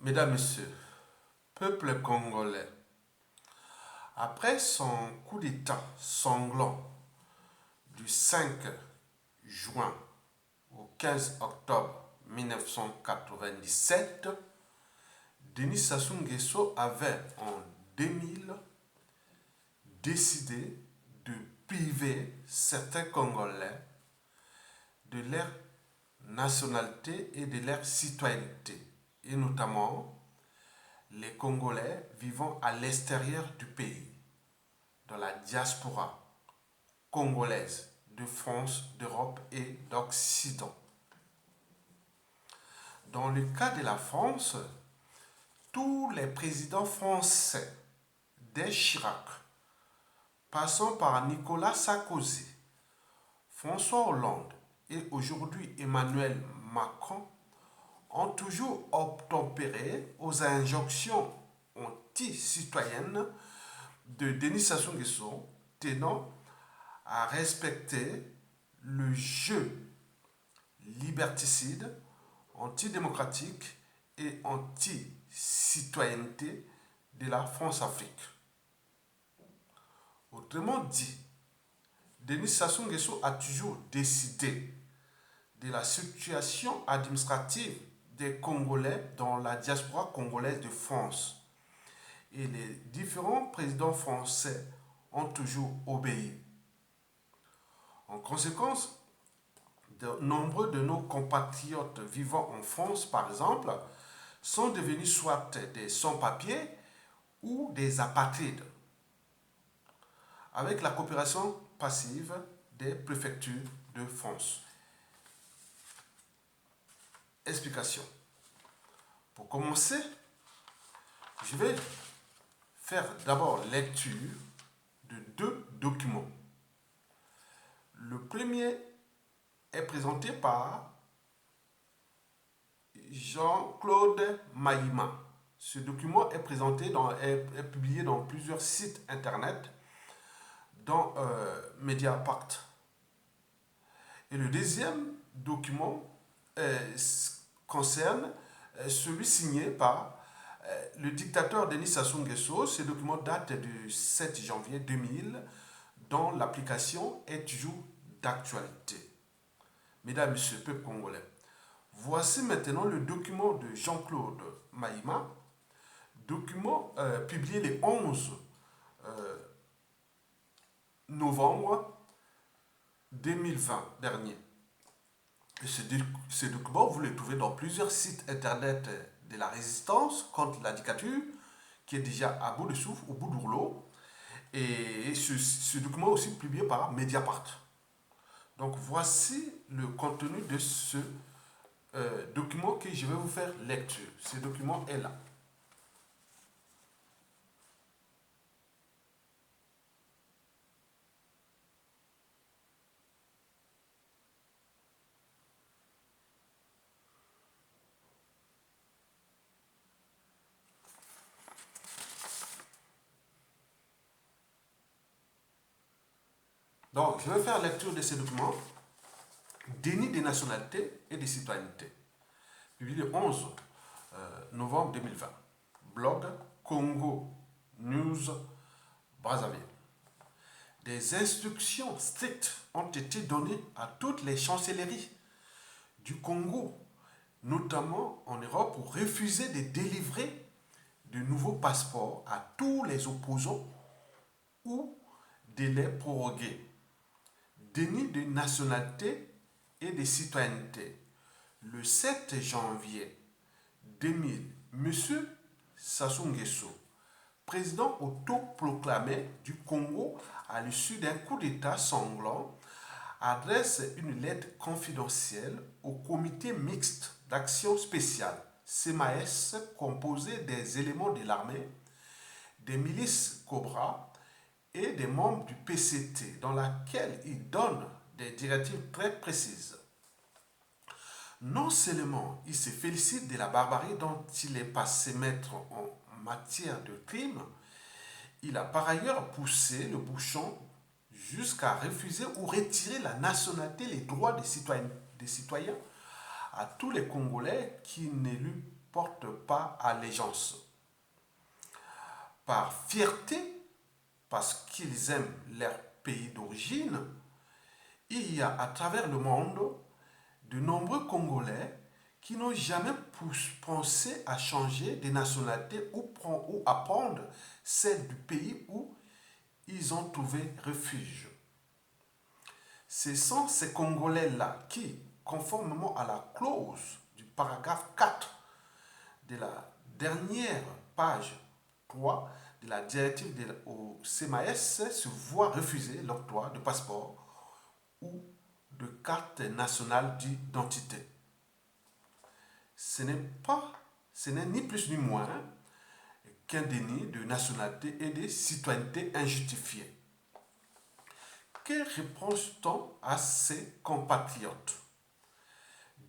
Mesdames, Messieurs, peuple congolais, après son coup d'État sanglant du 5 juin au 15 octobre 1997, Denis Sassou Nguesso avait en 2000 décidé de priver certains Congolais de leur nationalité et de leur citoyenneté, et notamment les Congolais vivant à l'extérieur du pays, dans la diaspora congolaise de France, d'Europe et d'Occident. Dans le cas de la France, tous les présidents français, dès Chirac, passant par Nicolas Sarkozy, François Hollande et aujourd'hui Emmanuel Macron, ont toujours obtempéré aux injonctions anti-citoyennes de Denis Sassou Nguesso tenant à respecter le jeu liberticide, antidémocratique et anti-citoyenneté de la France-Afrique. Autrement dit, Denis Sassou Nguesso a toujours décidé de la situation administrative des Congolais dans la diaspora congolaise de France. Et les différents présidents français ont toujours obéi. En conséquence, de nombreux de nos compatriotes vivant en France, par exemple, sont devenus soit des sans-papiers ou des apatrides, avec la coopération passive des préfectures de France. Explication. Pour commencer, je vais faire d'abord lecture de deux documents. Le premier est présenté par Jean-Claude Mahima. Ce document est est publié dans plusieurs sites internet, dont Mediapart. Et le deuxième document concerne celui signé par le dictateur Denis Sassou Nguesso. Ce document date du 7 janvier 2000, dont l'application est toujours d'actualité. Mesdames, Messieurs, peuple congolais, voici maintenant le document de Jean-Claude Mahima, document publié le 11 novembre 2020 dernier. Et ce document, vous le trouvez dans plusieurs sites internet de la résistance contre la dictature, qui est déjà à bout de souffle, au bout du rouleau. Et ce document est aussi publié par Mediapart. Donc voici le contenu de ce document que je vais vous faire lecture. Ce document est là. Donc, je vais faire lecture de ce document. Déni des nationalités et des citoyennetés. Publié le 11 novembre 2020. Blog Congo News Brazzaville. Des instructions strictes ont été données à toutes les chancelleries du Congo, notamment en Europe, pour refuser de délivrer de nouveaux passeports à tous les opposants ou de les proroguer. Déni de nationalité et de citoyenneté. Le 7 janvier 2000, M. Sassou Nguesso, président autoproclamé du Congo à l'issue d'un coup d'État sanglant, adresse une lettre confidentielle au comité mixte d'action spéciale, CMAS, composé des éléments de l'armée, des milices Cobra et des membres du PCT, dans laquelle il donne des directives très précises. Non seulement il se félicite de la barbarie dont il est passé maître en matière de crimes, il a par ailleurs poussé le bouchon jusqu'à refuser ou retirer la nationalité, les droits des citoyens à tous les Congolais qui ne lui portent pas allégeance. Par fierté, parce qu'ils aiment leur pays d'origine, il y a à travers le monde de nombreux Congolais qui n'ont jamais pensé à changer de nationalité ou à prendre celle du pays où ils ont trouvé refuge. Ce sont ces Congolais-là qui, conformément à la clause du paragraphe 4 de la dernière page 3 de la directive au CMAS, se voient refuser l'octroi de passeport ou de carte nationale d'identité. Ce n'est ni plus ni moins qu'un déni de nationalité et de citoyenneté injustifiée. Que reproche-t-on à ses compatriotes?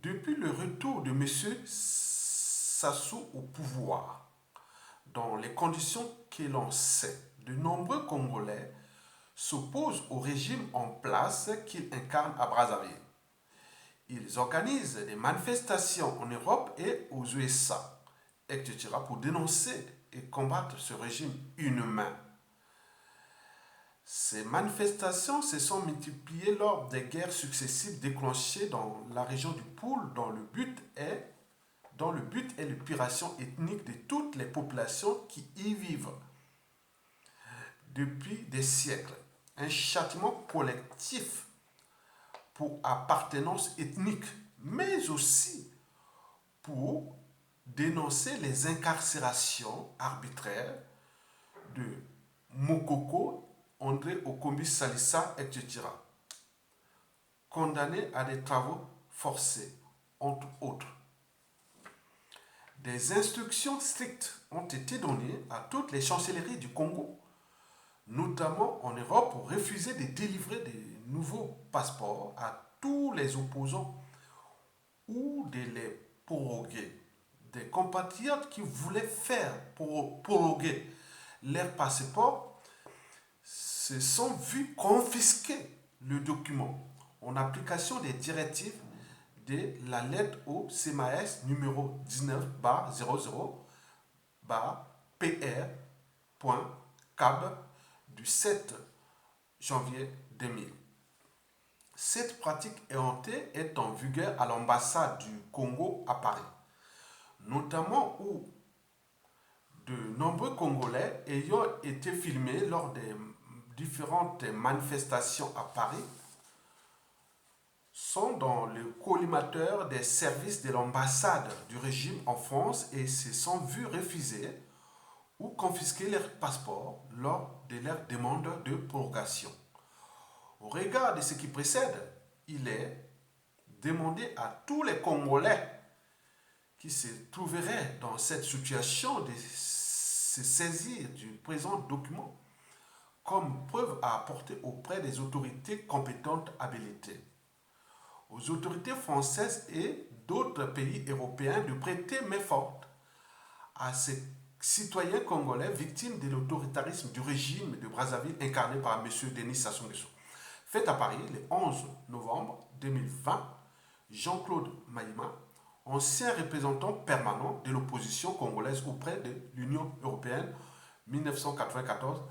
Depuis le retour de M. Sassou au pouvoir, dans les conditions que l'on sait, de nombreux Congolais s'opposent au régime en place qu'il incarne à Brazzaville. Ils organisent des manifestations en Europe et aux USA, etc., pour dénoncer et combattre ce régime inhumain. Ces manifestations se sont multipliées lors des guerres successives déclenchées dans la région du Poul, dont le but est l'épuration ethnique de toutes les populations qui y vivent. Depuis des siècles, un châtiment collectif pour appartenance ethnique, mais aussi pour dénoncer les incarcérations arbitraires de Mokoko, André Okombi Salissa, etc., condamnés à des travaux forcés, entre autres. Des instructions strictes ont été données à toutes les chancelleries du Congo, notamment en Europe, pour refuser de délivrer des nouveaux passeports à tous les opposants ou de les proroguer. Des compatriotes qui voulaient faire proroguer leur passeport se sont vus confisquer le document en application des directives de la lettre au CMAS numéro 19-00-PR.CAB du 7 janvier 2000. Cette pratique éhontée est en vigueur à l'ambassade du Congo à Paris, notamment où de nombreux Congolais ayant été filmés lors des différentes manifestations à Paris sont dans le collimateur des services de l'ambassade du régime en France et se sont vus refuser ou confisquer leur passeport lors de leur demande de prorogation. Au regard de ce qui précède, il est demandé à tous les Congolais qui se trouveraient dans cette situation de se saisir du présent document comme preuve à apporter auprès des autorités compétentes habilitées, aux autorités françaises et d'autres pays européens de prêter main forte à ces citoyens congolais victimes de l'autoritarisme du régime de Brazzaville incarné par M. Denis Sassou Nguesso. Fait à Paris le 11 novembre 2020, Jean-Claude Maïma, ancien représentant permanent de l'opposition congolaise auprès de l'Union européenne 1994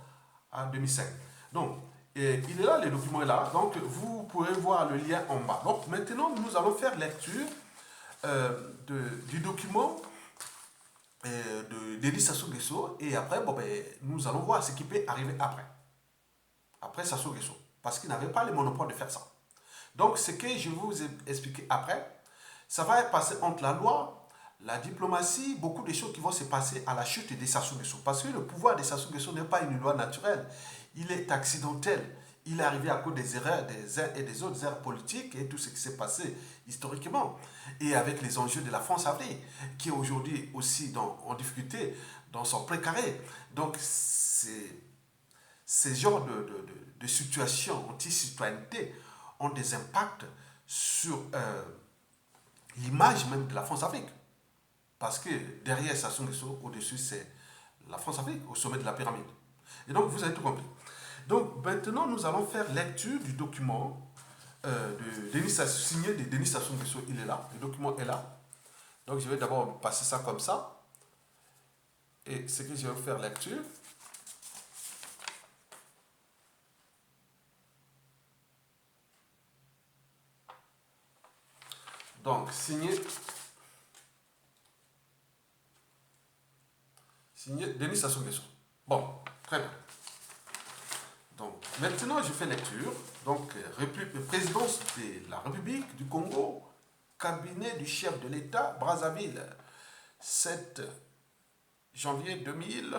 à 2005. Donc, il est là, le document est là, donc vous pourrez voir le lien en bas. Donc maintenant, nous allons faire lecture du document de Denis Sassou Nguesso et après, nous allons voir ce qui peut arriver après Sassou Nguesso, parce qu'il n'avait pas le monopole de faire ça. Donc, ce que je vais vous expliquer après, ça va passer entre la loi, la diplomatie, beaucoup de choses qui vont se passer à la chute de Sassou Nguesso. Parce que le pouvoir de Sassou Nguesso n'est pas une loi naturelle, il est accidentel. Il est arrivé à cause des erreurs des uns et des autres, erreurs politiques et tout ce qui s'est passé historiquement. Et avec les enjeux de la France-Afrique, qui est aujourd'hui aussi en difficulté dans son précaré. Donc, ces genres de situations anti-citoyenneté ont des impacts sur l'image même de la France-Afrique. Parce que derrière Sassou Nguesso, au-dessus, c'est la France-Afrique, au sommet de la pyramide. Et donc, vous avez tout compris. Donc, maintenant, nous allons faire lecture du document signé de Denis Sassou Nguesso. Il est là, le document est là. Donc, je vais d'abord passer ça comme ça. Et ce que je vais faire lecture. Donc, signé Denis Sassou Nguesso. Bon, très bien. Donc, maintenant, je fais lecture. Donc, présidence de la République du Congo, cabinet du chef de l'État, Brazzaville, 7 janvier 2000,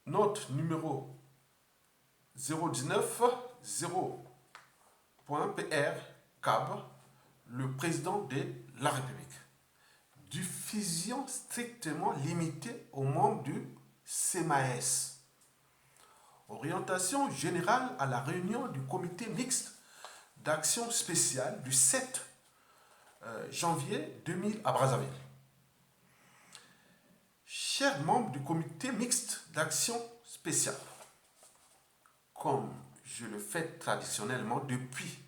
note numéro 019 0.PR CAB, le président de la République. Diffusion strictement limitée aux membres du CMAS. Orientation générale à la réunion du comité mixte d'action spéciale du 7 janvier 2000 à Brazzaville. Chers membres du comité mixte d'action spéciale, comme je le fais traditionnellement depuis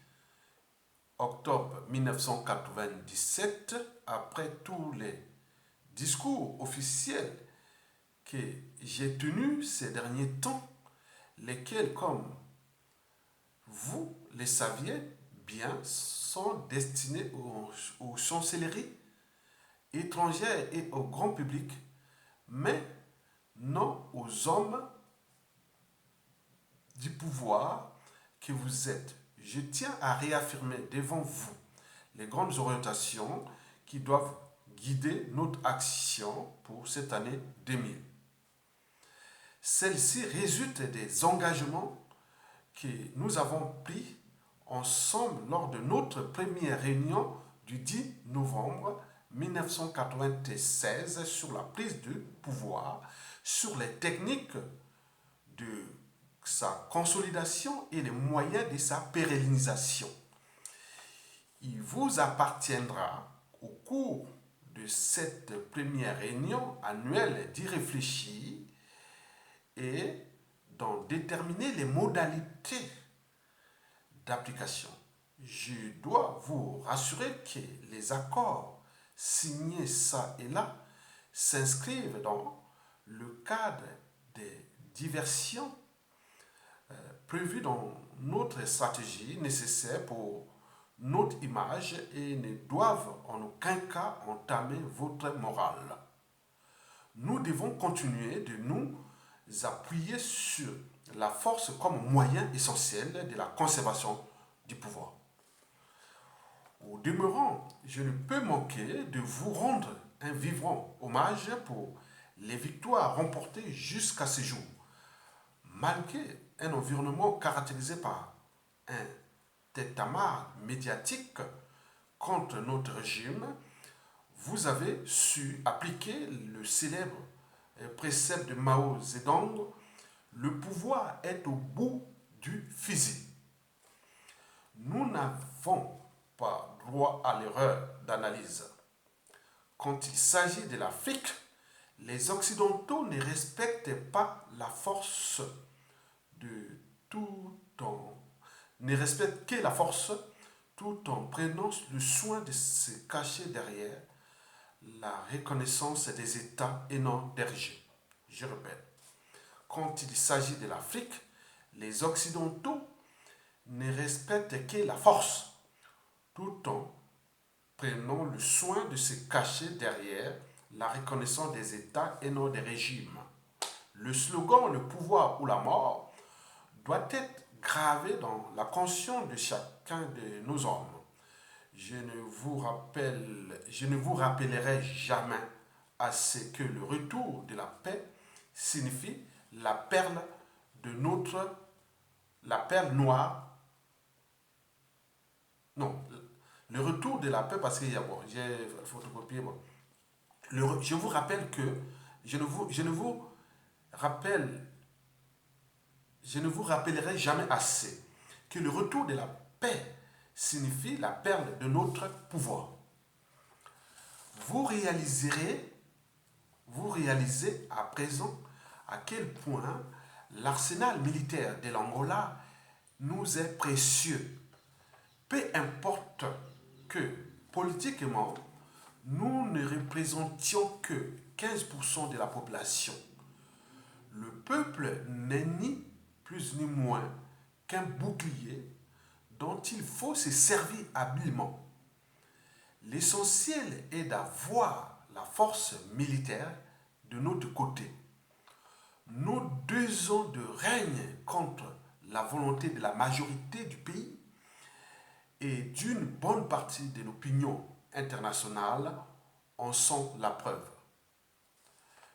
octobre 1997, après tous les discours officiels que j'ai tenus ces derniers temps, lesquels, comme vous le saviez bien, sont destinés aux chancelleries étrangères et au grand public, mais non aux hommes du pouvoir que vous êtes. Je tiens à réaffirmer devant vous les grandes orientations qui doivent guider notre action pour cette année 2000. Celle-ci résulte des engagements que nous avons pris ensemble lors de notre première réunion du 10 novembre 1996 sur la prise de pouvoir, sur les techniques de sa consolidation et les moyens de sa pérennisation. Il vous appartiendra au cours de cette première réunion annuelle d'y réfléchir et d'en déterminer les modalités d'application. Je dois vous rassurer que les accords signés ça et là s'inscrivent dans le cadre des diversions prévues dans notre stratégie nécessaire pour notre image et ne doivent en aucun cas entamer votre morale. Nous devons continuer de nous appuyer sur la force comme moyen essentiel de la conservation du pouvoir. Au demeurant, je ne peux manquer de vous rendre un vibrant hommage pour les victoires remportées jusqu'à ce jour. Malgré un environnement caractérisé par un tintamarre médiatique contre notre régime, vous avez su appliquer le célèbre précepte de Mao Zedong, le pouvoir est au bout du fusil. Nous n'avons pas droit à l'erreur d'analyse. Quand il s'agit de l'Afrique, les Occidentaux ne respectent pas la force de tout temps, ne respectent que la force tout en prenant le soin de se cacher derrière la reconnaissance des États et non des régimes. Je répète, quand il s'agit de l'Afrique, les Occidentaux ne respectent que la force, tout en prenant le soin de se cacher derrière la reconnaissance des États et non des régimes. Le slogan « le pouvoir ou la mort » doit être gravé dans la conscience de chacun de nos hommes. Je ne vous rappellerai jamais assez que le retour de la paix signifie la perle noire. Non, le retour de la paix, parce qu'il y a j'ai photocopié. Je vous rappelle que je ne vous rappellerai jamais assez que le retour de la paix signifie la perle de notre pouvoir. Vous réalisez à présent à quel point l'arsenal militaire de l'Angola nous est précieux. Peu importe que politiquement, nous ne représentions que 15% de la population. Le peuple n'est ni plus ni moins qu'un bouclier dont il faut se servir habilement. L'essentiel est d'avoir la force militaire de notre côté. Nos 2 ans de règne contre la volonté de la majorité du pays et d'une bonne partie de l'opinion internationale en sont la preuve.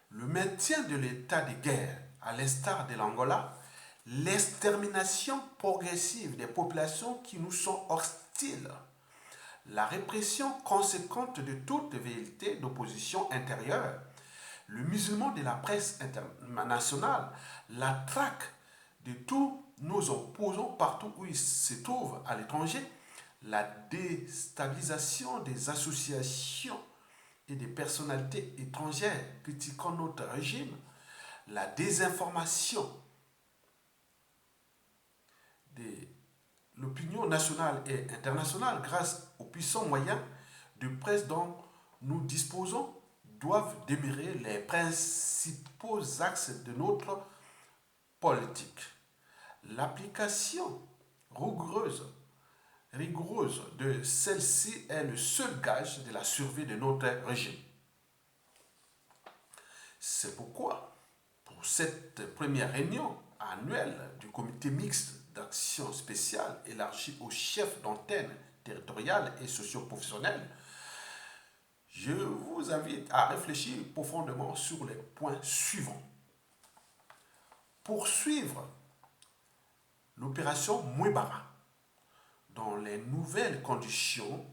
Le maintien de l'état de guerre, à l'instar de l'Angola, l'extermination progressive des populations qui nous sont hostiles, la répression conséquente de toute velléité d'opposition intérieure, le musulman de la presse internationale, la traque de tous nos opposants partout où ils se trouvent à l'étranger, la déstabilisation des associations et des personnalités étrangères critiquant notre régime, la désinformation de l'opinion nationale et internationale grâce aux puissants moyens de presse dont nous disposons doivent demeurer les principaux axes de notre politique. L'application rigoureuse de celle-ci est le seul gage de la survie de notre régime. C'est pourquoi, pour cette première réunion annuelle du comité mixte d'action spéciale élargi aux chefs d'antenne territoriale et socio-professionnelle, je vous invite à réfléchir profondément sur les points suivants. Poursuivre l'opération Mouébara dans les nouvelles conditions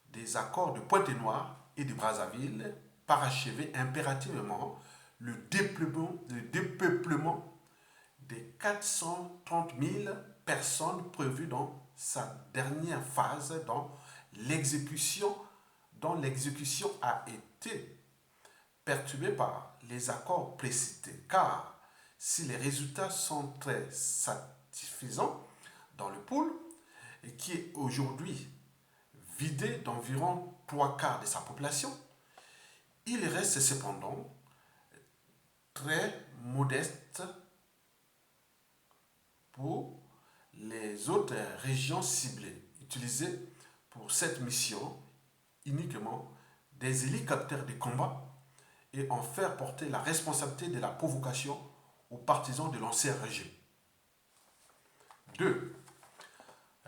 des accords de Pointe-Noire et de Brazzaville, parachever impérativement le dépeuplement des 430 000 personnes prévues dans sa dernière phase dont l'exécution a été perturbée par les accords précités. Car si les résultats sont très satisfaisants dans le pôle, et qui est aujourd'hui vidé d'environ 3/4 de sa population, il reste cependant très modeste pour les autres régions ciblées. Utilisées pour cette mission uniquement des hélicoptères de combat et en faire porter la responsabilité de la provocation aux partisans de l'ancien régime. 2.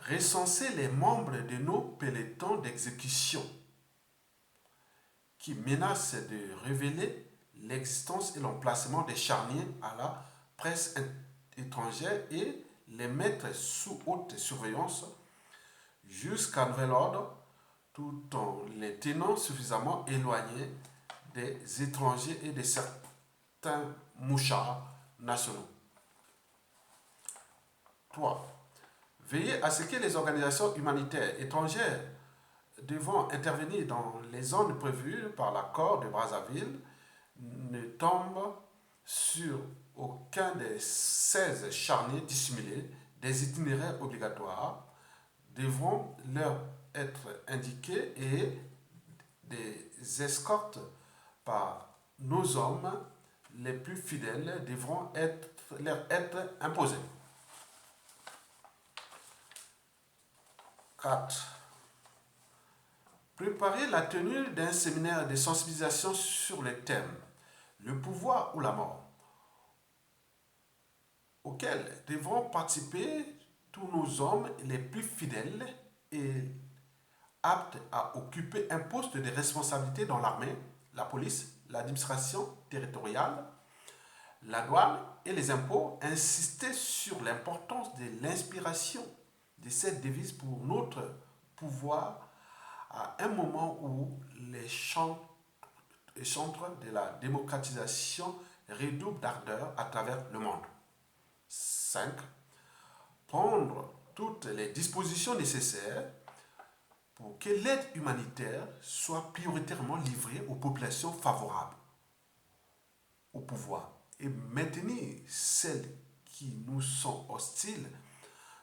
Recenser les membres de nos pelotons d'exécution qui menacent de révéler l'existence et l'emplacement des charniers à la presse étrangère et les mettre sous haute surveillance jusqu'à nouvel ordre, tout en les tenant suffisamment éloignés des étrangers et de certains mouchards nationaux. 3. Veiller à ce que les organisations humanitaires étrangères devant intervenir dans les zones prévues par l'accord de Brazzaville ne tombent sur aucun des 16 charniers dissimulés. Des itinéraires obligatoires devront leur être indiqués et des escortes par nos hommes les plus fidèles devront leur être imposées. 4. Préparer la tenue d'un séminaire de sensibilisation sur le thème « Le pouvoir ou la mort » auquel devront participer tous nos hommes les plus fidèles et aptes à occuper un poste de responsabilité dans l'armée, la police, l'administration territoriale, la douane et les impôts. Insister sur l'importance de l'inspiration de cette devise pour notre pouvoir à un moment où les chantres de la démocratisation redoublent d'ardeur à travers le monde. 5. Prendre toutes les dispositions nécessaires pour que l'aide humanitaire soit prioritairement livrée aux populations favorables au pouvoir et maintenir celles qui nous sont hostiles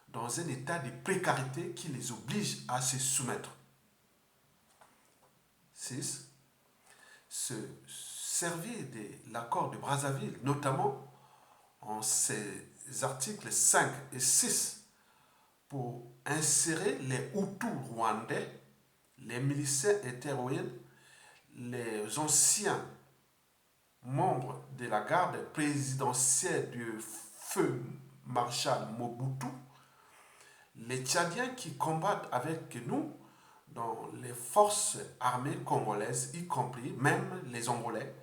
dans un état de précarité qui les oblige à se soumettre. 6. Se servir de l'accord de Brazzaville, notamment en ses articles 5 et 6, pour insérer les Hutus rwandais, les miliciens hétéroïdes, les anciens membres de la garde présidentielle du feu Marshal Mobutu, les Tchadiens qui combattent avec nous dans les forces armées congolaises, y compris même les Angolais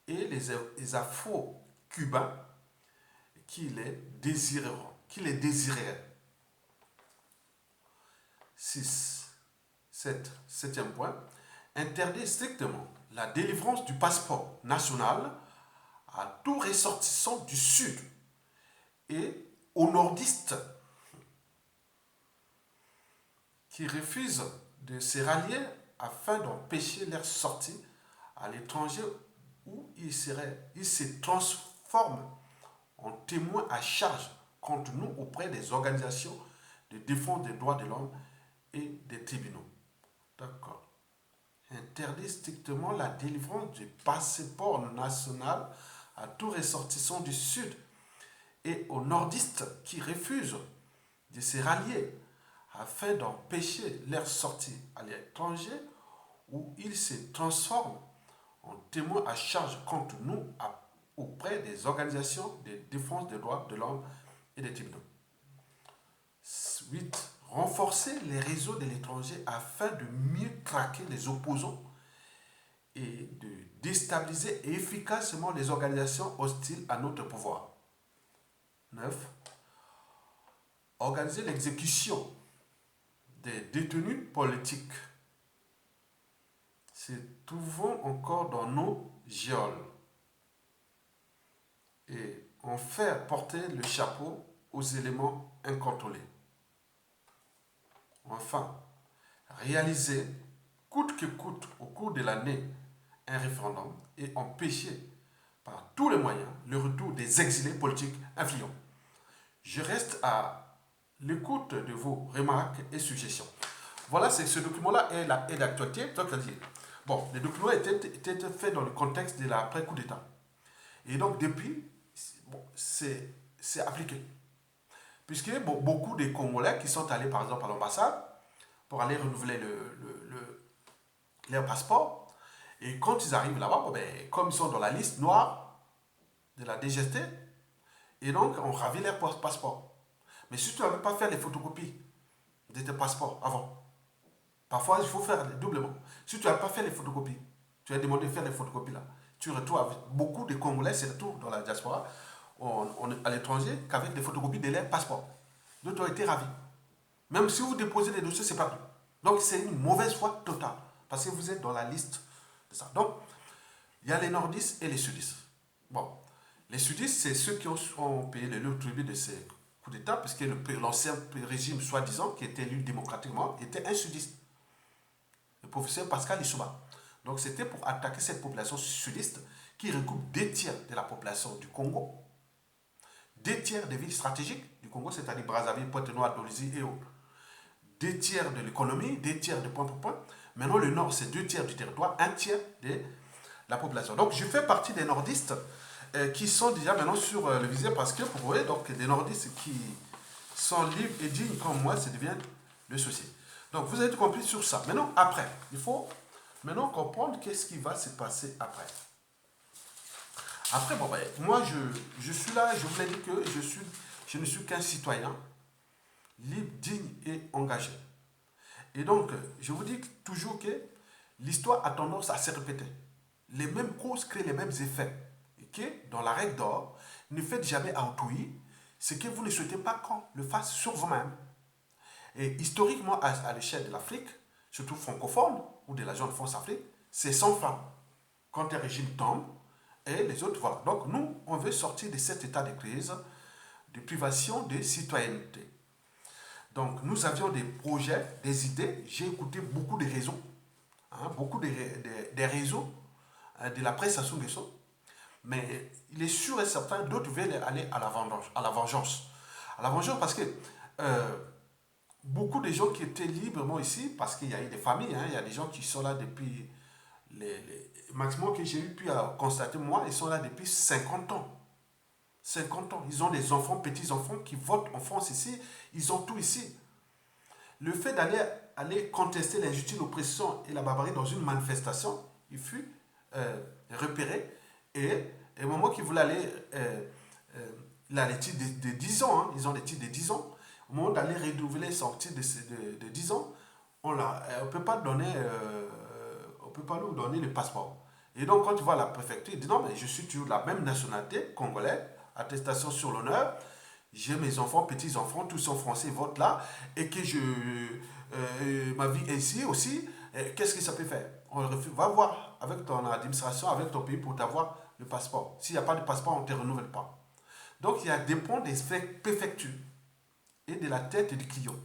et les Afro-Cubains qui les désireraient. 6. 7. Septième point. Interdit strictement la délivrance du passeport national à tout ressortissant du Sud et aux nordistes qui refusent de se rallier afin d'empêcher leur sortie à l'étranger où ils se transforment en témoins à charge contre nous auprès des organisations de défense des droits de l'homme et des tribunaux. D'accord. Interdit strictement la délivrance du passeport national à tout ressortissant du Sud et aux nordistes qui refusent de se rallier afin d'empêcher leur sortie à l'étranger où ils se transforment en témoins à charge contre nous auprès des organisations de défense des droits de l'homme et des tribunaux. 8. Renforcer les réseaux de l'étranger afin de mieux traquer les opposants et de déstabiliser efficacement les organisations hostiles à notre pouvoir. 9. Organiser l'exécution des détenus politiques se trouvant encore dans nos geôles et en faire porter le chapeau aux éléments incontrôlés. Enfin, réaliser coûte que coûte au cours de l'année un référendum et empêcher par tous les moyens le retour des exilés politiques influents. Je reste à l'écoute de vos remarques et suggestions. Voilà, c'est ce document-là est d'actualité. Bon, le document était fait dans le contexte de l'après-coup d'État. Et donc, depuis, bon, c'est appliqué. Puisque beaucoup de Congolais qui sont allés, par exemple, à l'ambassade pour aller renouveler leur passeport, et quand ils arrivent là-bas, comme ils sont dans la liste noire de la DGST, et donc on ravit leur passeport. Mais si tu n'avais pas fait les photocopies de tes passeports avant, parfois il faut faire doublement. Si tu n'as pas fait les photocopies, tu as demandé de faire les photocopies là, tu retrouves avec beaucoup de Congolais, surtout dans la diaspora, à l'étranger, qu'avec des photocopies de leur passeport. D'autres ont été ravis. Même si vous déposez les dossiers, c'est perdu. Donc c'est une mauvaise foi totale, parce que vous êtes dans la liste de ça. Donc, il y a les nordistes et les sudistes. Bon, les sudistes, c'est ceux qui ont payé le lourd tribut de ces coups d'État, puisque l'ancien régime, soi-disant, qui était élu démocratiquement, était un sudiste. Le professeur Pascal Lissouba. Donc c'était pour attaquer cette population sudiste qui regroupe 2 tiers de la population du Congo, 2 tiers des villes stratégiques du Congo, c'est-à-dire Brazzaville, Pointe-Noire, Dolisie et autres. 2 tiers de l'économie, 2 tiers de point pour point. Maintenant, le nord, c'est 2 tiers du territoire, 1 tiers de la population. Donc, je fais partie des nordistes qui sont déjà maintenant sur le visier parce que, vous voyez, donc, des nordistes qui sont libres et dignes comme moi, ça devient le souci. Donc, vous avez tout compris sur ça. Maintenant, après, il faut maintenant comprendre qu'est-ce qui va se passer après. Après, moi, je suis là, je vous l'ai dit que je ne suis qu'un citoyen libre, digne et engagé. Et donc, je vous dis toujours que l'histoire a tendance à se répéter. Les mêmes causes créent les mêmes effets. Et que, dans la règle d'or, ne faites jamais à autrui ce que vous ne souhaitez pas qu'on le fasse sur vous-même. Et historiquement, à l'échelle de l'Afrique, surtout francophone, ou de la zone France-Afrique, c'est sans fin. Quand un régime tombe, et les autres, voilà. Donc, nous, on veut sortir de cet état de crise, de privation de citoyenneté. Donc, nous avions des projets, des idées. J'ai écouté beaucoup de réseaux, beaucoup des réseaux de la presse à Sungeso. Mais il est sûr et certain, d'autres veulent aller à la vengeance. À la vengeance parce que beaucoup de gens qui étaient librement ici, parce qu'il y a eu des familles, il y a des gens qui sont là depuis maximum que j'ai pu constater, moi, ils sont là depuis 50 ans. 50 ans. Ils ont des enfants, petits-enfants qui votent en France ici. Ils ont tout ici. Le fait aller contester l'injustice, l'oppression et la barbarie dans une manifestation, il fut repéré. Et au moment qu'il voulait aller, il a les titres de 10 ans, hein, ils ont des titres de 10 ans. Au moment d'aller renouveler son titre de 10 ans, on ne peut pas nous donner le passeport. Et donc, quand tu vas à la préfecture, il dit non, mais je suis toujours de la même nationalité, congolais, attestation sur l'honneur, j'ai mes enfants, petits-enfants, tous sont français, ils votent là, et que ma vie est ici aussi, qu'est-ce que ça peut faire? Va voir avec ton administration, avec ton pays pour t'avoir le passeport. S'il n'y a pas de passeport, on ne te renouvelle pas. Donc, il y a des points des préfectures et de la tête du client.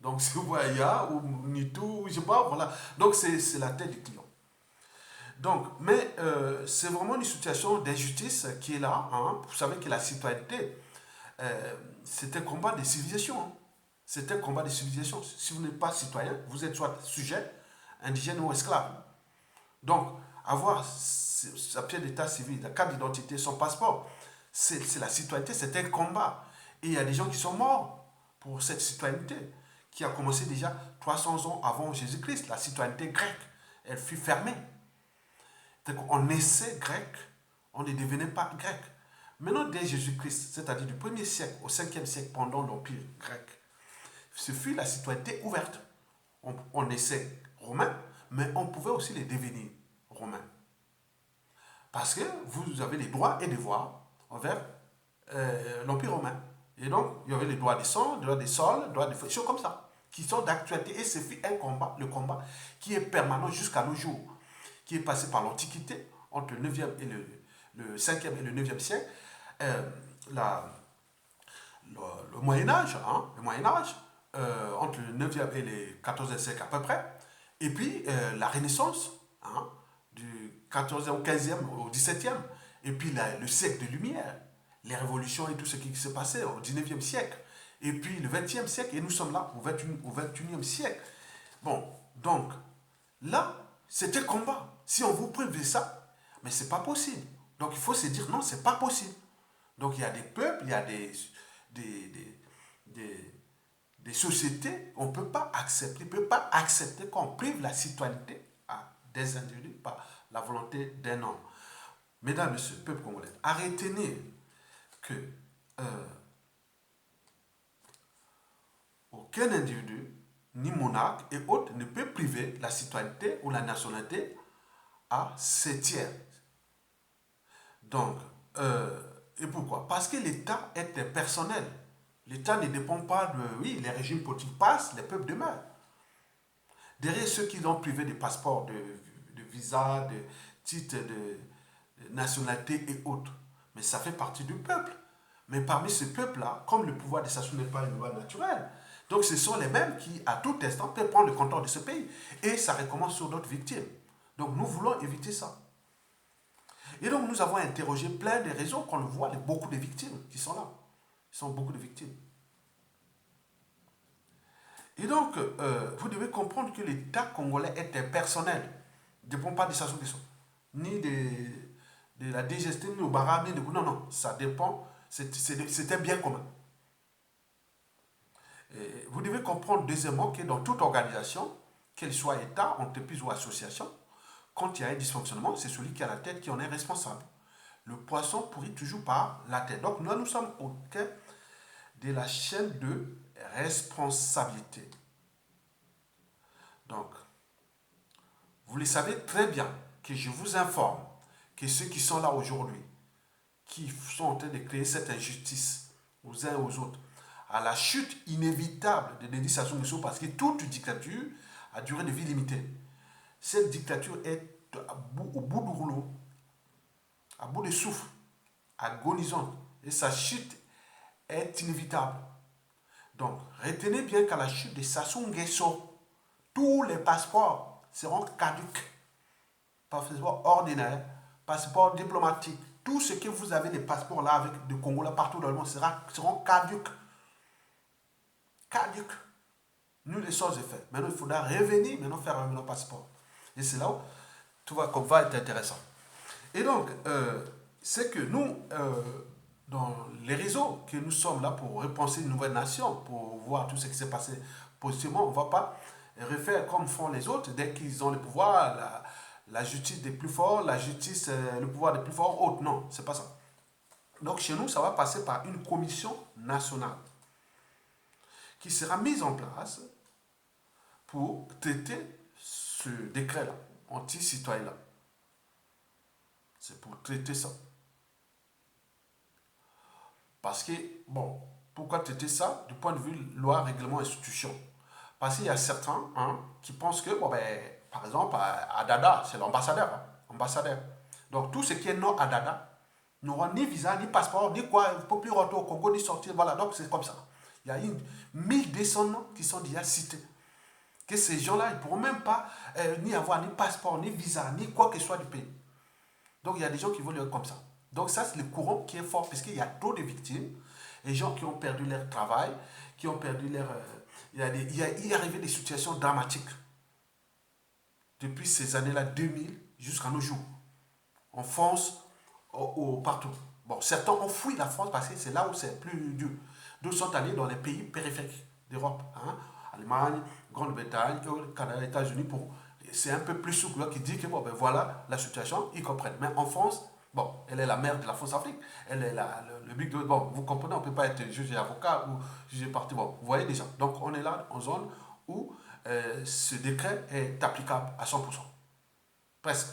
Donc, c'est Waya ou Nitou, je sais pas, voilà. Donc, c'est la tête du client. Donc, mais c'est vraiment une situation d'injustice qui est là. Hein. Vous savez que la citoyenneté, c'est un combat de civilisation. Hein. C'est un combat de civilisation. Si vous n'êtes pas citoyen, vous êtes soit sujet, indigène ou esclave. Donc, avoir sa pièce d'état civil, la carte d'identité, son passeport, c'est la citoyenneté, c'est un combat. Et il y a des gens qui sont morts pour cette citoyenneté, qui a commencé déjà 300 ans avant Jésus-Christ. La citoyenneté grecque, elle fut fermée. Donc, on naissait grec, on ne devenait pas grec. Maintenant, dès Jésus-Christ, c'est-à-dire du 1er siècle au 5e siècle, pendant l'Empire grec, ce fut la citoyenneté ouverte. On naissait romain, mais on pouvait aussi les devenir romains. Parce que vous avez les droits et devoirs envers l'Empire romain. Et donc, il y avait les droits des sangs, les droits des sols, les droits des choses comme ça, qui sont d'actualité. Et c'est un combat, le combat qui est permanent jusqu'à nos jours, qui est passé par l'Antiquité, entre le 9e et le 5e et le 9e siècle, le Moyen-Âge, hein, entre le 9e et le 14e siècle à peu près, et puis la Renaissance, hein, du 14e au 15e au 17e, et puis le siècle de lumière, les révolutions et tout ce qui s'est passé au 19e siècle, et puis le 20e siècle, et nous sommes là au 21e siècle. Bon, donc, là, c'est un combat. Si on vous prive de ça, mais c'est pas possible. Donc il faut se dire non, c'est pas possible. Donc il y a des peuples, il y a des sociétés, on ne peut pas accepter qu'on prive la citoyenneté à des individus par la volonté d'un homme. Mesdames, Messieurs, peuple congolais, retenez que aucun individu, ni monarque et autres, ne peut priver la citoyenneté ou la nationalité à ses tiers. Donc, et pourquoi? Parce que l'État est personnel. L'État ne dépend pas de... Oui, les régimes politiques passent, les peuples demeurent. Derrière ceux qui l'ont privé de passeports, de visas, de titres de nationalité et autres. Mais ça fait partie du peuple. Mais parmi ce peuple-là, comme le pouvoir de s'assurer n'est pas une loi naturelle, donc ce sont les mêmes qui, à tout instant, peuvent prendre le contrôle de ce pays. Et ça recommence sur d'autres victimes. Donc nous voulons éviter ça. Et donc nous avons interrogé plein de raisons qu'on le voit, beaucoup de victimes qui sont là. Ils sont beaucoup de victimes. Et donc, vous devez comprendre que l'État congolais est impersonnel. Il ne dépend pas de sa solution. Ni de la DGST, ni au Bara, ni de... Non, non, ça dépend. C'est un bien commun. Et vous devez comprendre deuxièmement que dans toute organisation, qu'elle soit État, entreprise ou association, quand il y a un dysfonctionnement, c'est celui qui a la tête qui en est responsable. Le poisson pourrit toujours par la tête. Donc nous sommes au cœur de la chaîne de responsabilité. Donc, vous le savez très bien que je vous informe que ceux qui sont là aujourd'hui, qui sont en train de créer cette injustice aux uns et aux autres, à la chute inévitable de Denis Sassou Nguesso, parce que toute dictature a duré de vie limitée. Cette dictature est au bout du rouleau, à bout de souffle, agonisante, et sa chute est inévitable. Donc, retenez bien qu'à la chute de Sassou Nguesso, tous les passeports seront caducs. Passeport ordinaire, passeport diplomatique, tout ce que vous avez, les passeports là avec de Congo là partout dans le monde seront caducs. Caducs. Nous les sommes faits. Maintenant, il faudra revenir, maintenant faire un passeport. Et c'est là où tout va être intéressant. Et donc, c'est que nous, dans les réseaux, que nous sommes là pour repenser une nouvelle nation, pour voir tout ce qui s'est passé positivement, on ne va pas refaire comme font les autres dès qu'ils ont le pouvoir, la justice des plus forts, la justice, le pouvoir des plus forts, autres. Non, c'est pas ça. Donc chez nous, ça va passer par une commission nationale qui sera mise en place pour traiter ce décret-là, anti-citoyen-là. C'est pour traiter ça. Parce que, bon, pourquoi traiter ça du point de vue loi, règlement, institution? Parce qu'il y a certains qui pensent que, bon, ben, par exemple, à Dada, c'est l'ambassadeur. Ambassadeur. Donc, tout ce qui est non à Dada n'aura ni visa, ni passeport, ni quoi, il ne peut plus rentrer au Congo, ni sortir. Voilà, donc c'est comme ça. Il y a 1200 noms qui sont déjà cités. Que ces gens-là, ils ne pourront même pas ni avoir ni passeport, ni visa, ni quoi que ce soit du pays. Donc, il y a des gens qui vont le comme ça. Donc, ça, c'est le courant qui est fort, parce qu'il y a trop de victimes, les gens qui ont perdu leur travail, qui ont perdu leur... il est arrivé des situations dramatiques depuis ces années-là, 2000 jusqu'à nos jours, en France, partout. Bon, certains ont fui la France parce que c'est là où c'est plus dur. D'autres sont allés dans les pays périphériques d'Europe, Allemagne, Grande-Bretagne, Canada, États-Unis. C'est un peu plus souple qui dit que bon, ben voilà la situation, ils comprennent. Mais en France, bon, elle est la mère de la France-Afrique. Elle est le but de. Bon, vous comprenez, on ne peut pas être juge et avocat ou juge et parti. Bon, vous voyez déjà. Donc, on est là en zone où ce décret est applicable à 100%. Presque.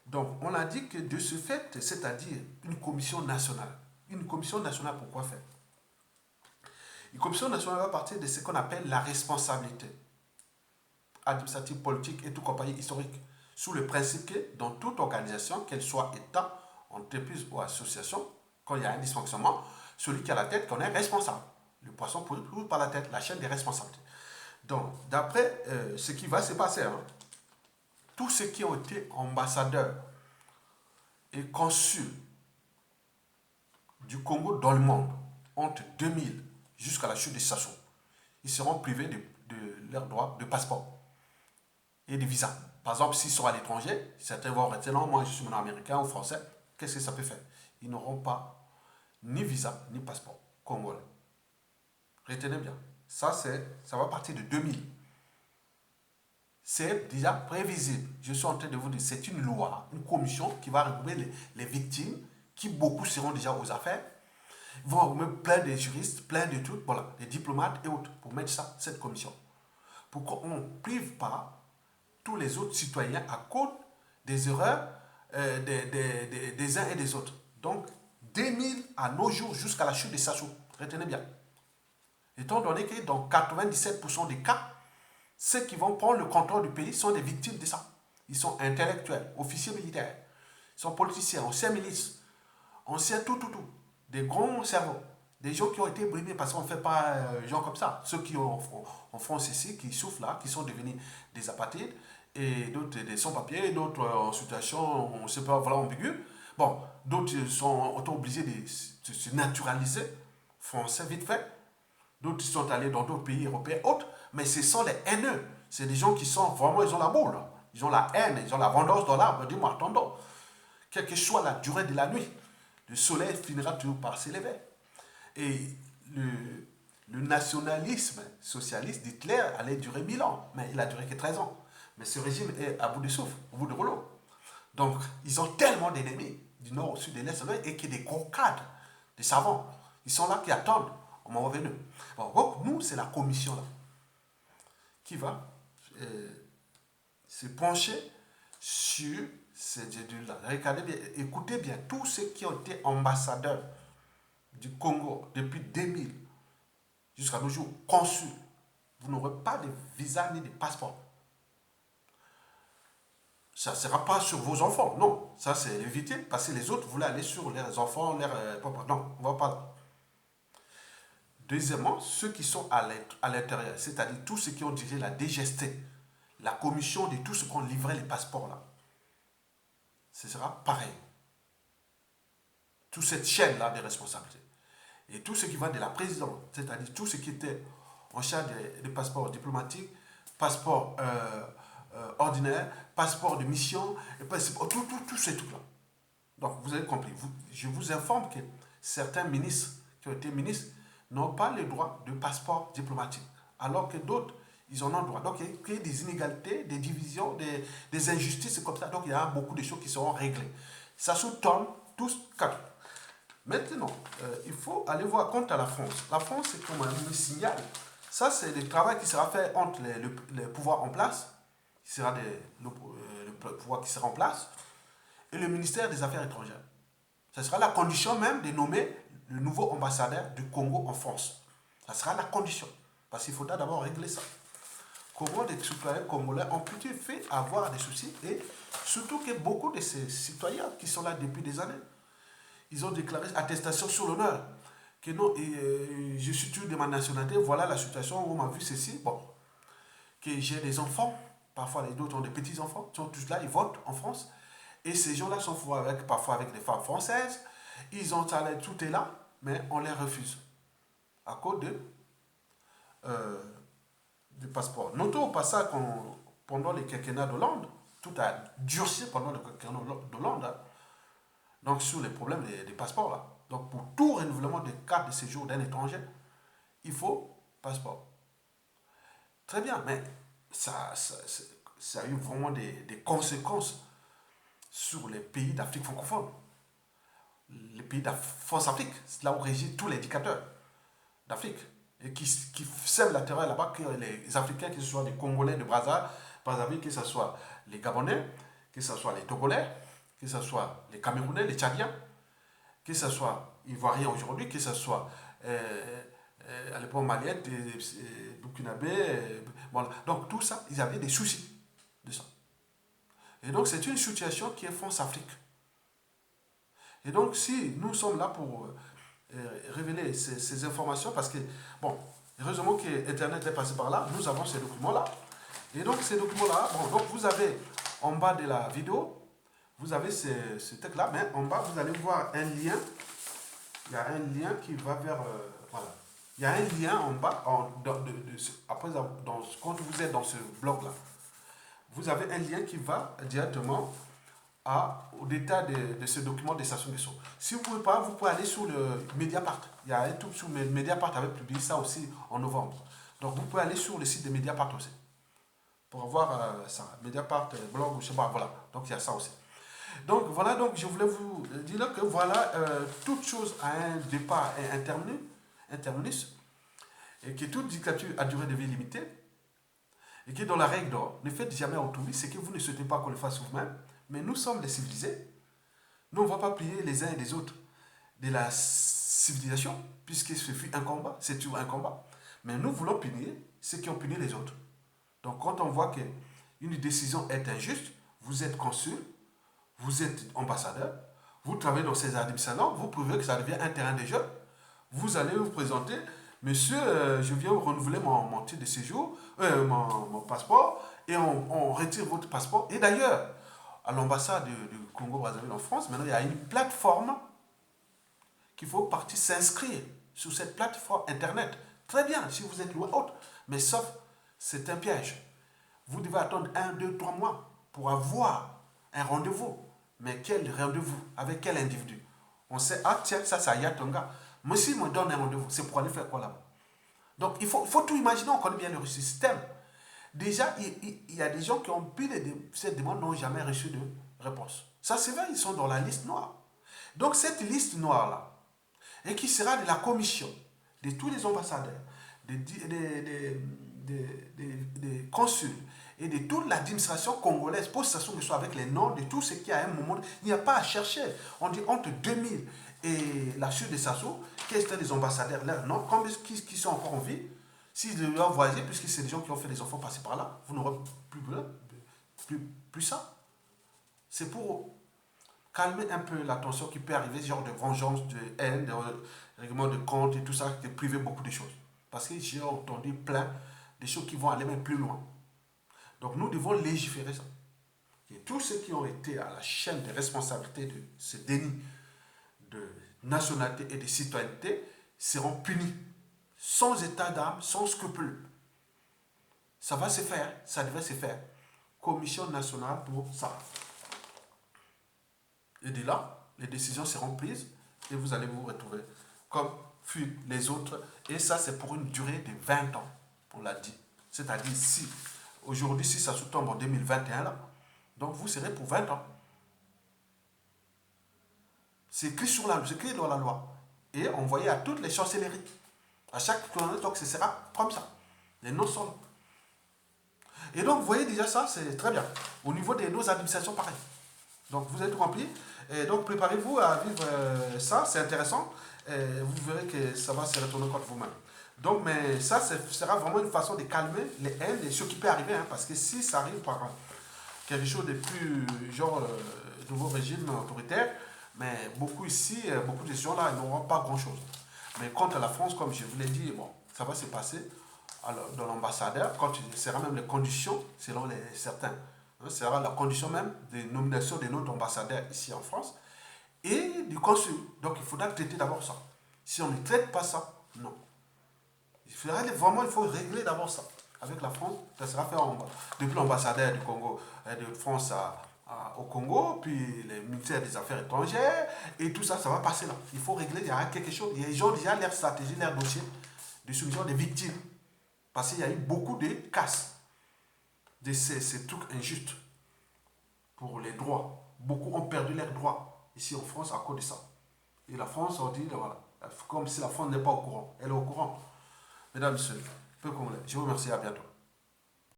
Donc, on a dit que de ce fait, c'est-à-dire une commission nationale. Une commission nationale, pourquoi faire? Une commission nationale va partir de ce qu'on appelle la responsabilité administrative, politique et tout compagnie historique, sous le principe que dans toute organisation, qu'elle soit État, entreprise ou association, quand il y a un dysfonctionnement, celui qui a la tête qu'on est responsable. Le poisson pourri par la tête, la chaîne des responsabilités. Donc, d'après ce qui va se passer, tous ceux qui ont été ambassadeurs et consuls du Congo dans le monde entre 2000 jusqu'à la chute de Sassou, ils seront privés de leur droit de passeport et de visa. Par exemple, s'ils sont à l'étranger, certains vont rester non, moi je suis maintenant américain ou français, qu'est-ce que ça peut faire? Ils n'auront pas ni visa ni passeport congolais. Retenez bien, ça va partir de 2000. C'est déjà prévisible. Je suis en train de vous dire, c'est une loi, une commission qui va regrouper les victimes, qui beaucoup seront déjà aux affaires, vont regrouper plein de juristes, plein de trucs, voilà, des diplomates et autres, pour mettre ça, cette commission. Pour qu'on ne prive pas tous les autres citoyens à cause des erreurs des uns et des autres. Donc, 2000 à nos jours jusqu'à la chute de Sassou. Retenez bien. Étant donné que dans 97% des cas, ceux qui vont prendre le contrôle du pays sont des victimes de ça. Ils sont intellectuels, officiers militaires, ils sont politiciens, anciens milices, anciens tout. Des grands cerveaux, des gens qui ont été brimés parce qu'on ne fait pas gens comme ça. Ceux qui en France ici, qui souffrent là, qui sont devenus des apatrides, et d'autres des sans-papiers, d'autres en situation, on ne sait pas, voilà, ambiguë. Bon, d'autres sont obligés de se naturaliser, français vite fait. D'autres sont allés dans d'autres pays européens autres, mais ce sont les haineux. C'est des gens qui sont vraiment, ils ont la boule. Ils ont la haine, ils ont la vendange dans l'arbre. Dis-moi, attendons. Quelle que soit la durée de la nuit, le soleil finira toujours par s'élever. Et le nationalisme socialiste d'Hitler allait durer 1000 ans, mais il a duré que 13 ans. Mais ce régime est à bout de souffle, au bout de rouleau. Donc, ils ont tellement d'ennemis, du nord au sud, de l'est, et que des gros cadres, des savants, ils sont là qui attendent au moment venu. Bon, donc, nous, c'est la commission là, qui va se pencher sur ces études-là. Regardez bien, écoutez bien, tous ceux qui ont été ambassadeurs du Congo depuis 2000 jusqu'à nos jours, consuls, vous n'aurez pas de visa ni de passeport. Ça ne sera pas sur vos enfants, non. Ça, c'est évité parce que les autres voulaient aller sur leurs enfants, leurs papas. Non, on ne va pas là. Deuxièmement, ceux qui sont à l'intérieur, c'est-à-dire tous ceux qui ont dirigé la DGST, la commission de tous ceux qui ont livré les passeports là, ce sera pareil. Toute cette chaîne-là de responsabilité. Et tout ce qui va de la présidente, c'est-à-dire tout ce qui était en charge des passeports diplomatiques, passeports ordinaire, passeport de mission, et tous ces trucs-là. Donc, vous avez compris. Je vous informe que certains ministres qui ont été ministres n'ont pas le droit de passeport diplomatique, alors que d'autres, ils en ont le droit. Donc, il y a des inégalités, des divisions, des injustices comme ça. Donc, il y a beaucoup de choses qui seront réglées. Ça se tourne tous quatre. Maintenant, il faut aller voir quant à la France. La France, c'est comme un signal. Ça, c'est le travail qui sera fait entre les pouvoirs en place, qui sera le pouvoir qui sera en place, et le ministère des Affaires étrangères. Ce sera la condition même de nommer le nouveau ambassadeur du Congo en France. Ça sera la condition. Parce qu'il faudra d'abord régler ça. Comment des citoyens congolais ont pu fait avoir des soucis, et surtout que beaucoup de ces citoyens qui sont là depuis des années, ils ont déclaré attestation sur l'honneur que non, je suis tué de ma nationalité, voilà la situation, on m'a vu ceci, bon, que j'ai des enfants, parfois les autres ont des petits-enfants, ils sont tous là, ils votent en France, et ces gens-là sont parfois avec des femmes françaises, ils ont tout est là, mais on les refuse à cause du passeport. Notons au passage qu'on, pendant les quinquennats d'Hollande, tout a durci pendant le quinquennat d'Hollande, hein, donc sur les problèmes des passeports là. Donc pour tout renouvellement de carte de séjour d'un étranger, il faut passeport. Très bien, mais ça a eu vraiment des conséquences sur les pays d'Afrique francophone. Les pays de France Afrique, c'est là où régissent tous les indicateurs d'Afrique. Et qui sèment la terreur là-bas, que les Africains, que ce soit les Congolais de Brazzaville, que ce soit les Gabonais, que ce soit les Togolais, que ce soit les Camerounais, les Tchadiens, que ce soit Ivoiriens aujourd'hui, que ce soit à l'époque Malienne, Burkinabé, voilà. Donc tout ça, ils avaient des soucis de ça. Et donc c'est une situation qui est France-Afrique. Et donc si nous sommes là pour révéler ces informations, parce que, bon, heureusement que Internet est passé par là, nous avons ces documents-là. Et donc ces documents-là, bon, donc vous avez en bas de la vidéo, vous avez ce texte-là, mais en bas, vous allez voir un lien. Il y a un lien qui va vers... voilà. Il y a un lien en bas, après, quand vous êtes dans ce blog-là, vous avez un lien qui va directement au détail de ce document des stations de son. Si vous ne pouvez pas, vous pouvez aller sur le Mediapart. Il y a un truc sur Mediapart avait publié ça aussi en novembre. Donc vous pouvez aller sur le site de Mediapart aussi. Pour avoir ça. Mediapart, blog, je sais pas, voilà. Donc il y a ça aussi. Donc voilà, donc je voulais vous dire que voilà, toute chose a un départ et un terminus, et que toute dictature a durée de vie limitée, et que dans la règle d'or, ne faites jamais autrui, c'est que vous ne souhaitez pas qu'on le fasse vous-même, mais nous sommes les civilisés. Nous, on ne va pas plier les uns et les autres de la civilisation, puisque ce fut un combat, c'est toujours un combat. Mais nous voulons punir ceux qui ont puni les autres. Donc quand on voit qu'une décision est injuste, vous êtes consul, vous êtes ambassadeur, vous travaillez dans ces administrations, vous prouvez que ça devient un terrain de jeu, vous allez vous présenter, monsieur, je viens renouveler mon titre de séjour, mon passeport, et on retire votre passeport. Et d'ailleurs, à l'ambassade du Congo-Brazzaville en France, maintenant il y a une plateforme qu'il faut partir s'inscrire sur cette plateforme internet. Très bien, si vous êtes loin autre, mais sauf, c'est un piège. Vous devez attendre 1, 2, 3 mois pour avoir un rendez-vous. Mais quel rendez-vous? Avec quel individu? On sait, ah tiens, ça y a ton gars. Moi, si me donne un rendez-vous, c'est pour aller faire quoi là-bas? Donc, il faut tout imaginer, on connaît bien le système. Déjà, il y a des gens qui ont pris cette demande, n'ont jamais reçu de réponse. Ça, c'est vrai, ils sont dans la liste noire. Donc, cette liste noire-là, et qui sera de la commission de tous les ambassadeurs, des consuls et de toute l'administration congolaise, pour s'assurer que ce soit avec les noms de tout ce qui à un moment, il n'y a pas à chercher. On dit entre 2000 et la chute de Sassou, quels étaient les ambassadeurs là, non, qui sont encore en vie. S'ils doivent voyager, puisque c'est des gens qui ont fait des enfants passer par là, vous n'aurez plus ça. C'est pour calmer un peu la tension qui peut arriver, ce genre de vengeance, de haine, de règlement de compte et tout ça, qui privé beaucoup de choses. Parce que j'ai entendu plein de choses qui vont aller même plus loin. Donc nous devons légiférer ça. Et tous ceux qui ont été à la chaîne de responsabilité de ce déni de nationalité et de citoyenneté seront punis, sans état d'âme, sans scrupule. Ça va se faire, ça devrait se faire. commission nationale pour ça. Et de là, les décisions seront prises et vous allez vous retrouver comme furent les autres. Et ça, c'est pour une durée de 20 ans, on l'a dit. C'est-à-dire, si aujourd'hui, si ça se tombe en 2021, là, donc vous serez pour 20 ans. C'est écrit dans la loi. Et envoyé à toutes les chancelleries. À chaque planète, donc ce sera comme ça. Les noms sont là. Et donc, vous voyez déjà ça, c'est très bien. Au niveau de nos administrations, pareil. Donc, vous avez tout compris. Et donc, préparez-vous à vivre ça, c'est intéressant. Et vous verrez que ça va se retourner contre vous-même. Donc, mais ça, sera vraiment une façon de calmer les haines et ce qui peut arriver. Hein, parce que si ça arrive par quelque chose de plus, genre, nouveau régime autoritaire, mais beaucoup ici, beaucoup de gens là, ils n'auront pas grand-chose. Mais contre la France, comme je vous l'ai dit, bon, ça va se passer dans l'ambassadeur, quand il sera même les conditions, selon certains, hein, sera la condition même de nomination de notre ambassadeur ici en France et du consul. Donc il faudra traiter d'abord ça. Si on ne traite pas ça, non. Il faut régler d'abord ça. Avec la France, ça sera fait depuis l'ambassadeur du Congo, de France au Congo, puis les ministères des Affaires étrangères, et tout ça, ça va passer là. Il faut régler, il y aura quelque chose. Les gens déjà leur stratégie, leur dossier de soumission des victimes. Parce qu'il y a eu beaucoup de casses, de ces trucs injustes pour les droits. Beaucoup ont perdu leurs droits ici en France à cause de ça. Et la France, on dit, voilà, comme si la France n'est pas au courant. Elle est au courant. Mesdames, Messieurs, peu comme je vous remercie, à bientôt.